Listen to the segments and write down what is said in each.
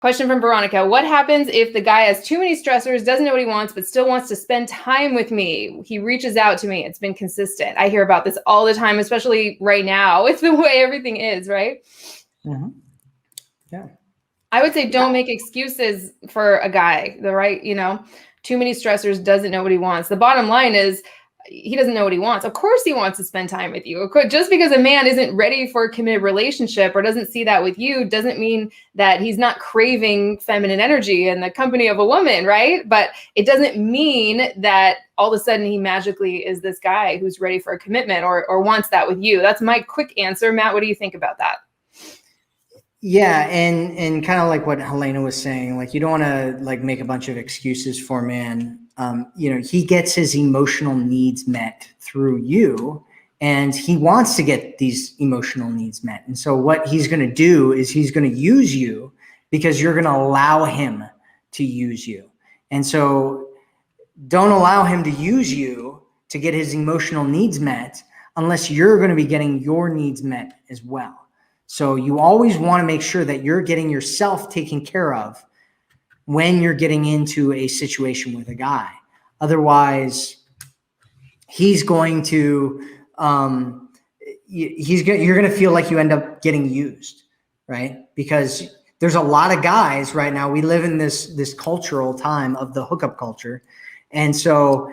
Question from Veronica. What happens if the guy has too many stressors, doesn't know what he wants, but still wants to spend time with me? He reaches out to me. It's been consistent. I hear about this all the time, especially right now. It's the way everything is, right? Mm-hmm. Yeah. I would say don't make excuses for a guy, too many stressors, doesn't know what he wants. The bottom line is he doesn't know what he wants. Of course he wants to spend time with you. Of course, just because a man isn't ready for a committed relationship or doesn't see that with you doesn't mean that he's not craving feminine energy and the company of a woman, right? But it doesn't mean that all of a sudden he magically is this guy who's ready for a commitment or wants that with you. That's my quick answer. Matt, what do you think about that? Yeah, and kind of like what Helena was saying, like you don't want to like make a bunch of excuses for a man. He gets his emotional needs met through you, and he wants to get these emotional needs met. And so what he's going to do is he's going to use you because you're going to allow him to use you. And so don't allow him to use you to get his emotional needs met unless you're going to be getting your needs met as well. So you always want to make sure that you're getting yourself taken care of when you're getting into a situation with a guy. Otherwise, he's going to, you're going to feel like you end up getting used, right? Because there's a lot of guys right now. We live in this cultural time of the hookup culture. And so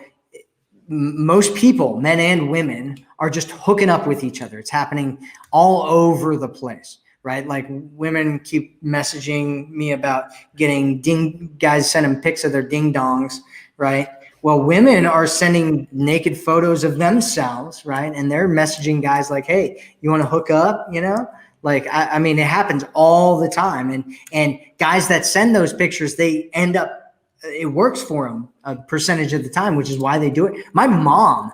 most people, men and women, are just hooking up with each other. It's happening all over the place, right? Like women keep messaging me about getting guys sending pics of their ding dongs, right? Well, women are sending naked photos of themselves, right? And they're messaging guys like, hey, you want to hook up, Like, I mean, it happens all the time. And guys that send those pictures, they end up, it works for them a percentage of the time, which is why they do it. My mom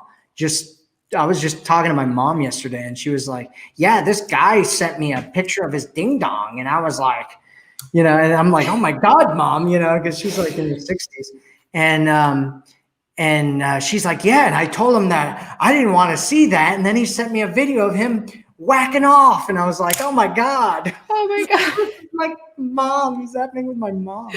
I was just talking to my mom yesterday and she was like, yeah, this guy sent me a picture of his ding dong. And I was like, and I'm like, oh my God, Mom, because she's like in her 60s. And she's like, yeah. And I told him that I didn't want to see that. And then he sent me a video of him whacking off. And I was like, oh my God. Oh my God. Like, Mom, what's happening with my mom?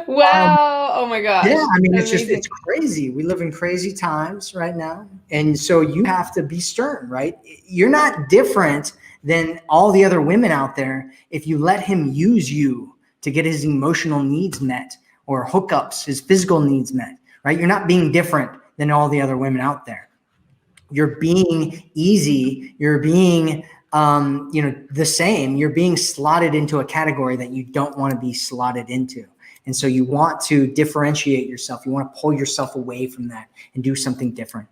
Wow. Oh my gosh. Yeah, I mean, it's crazy. We live in crazy times right now. And so you have to be stern, right? You're not different than all the other women out there if you let him use you to get his emotional needs met or hookups, his physical needs met, right? You're not being different than all the other women out there. You're being easy. You're being the same. You're being slotted into a category that you don't want to be slotted into. And so you want to differentiate yourself. You want to pull yourself away from that and do something different.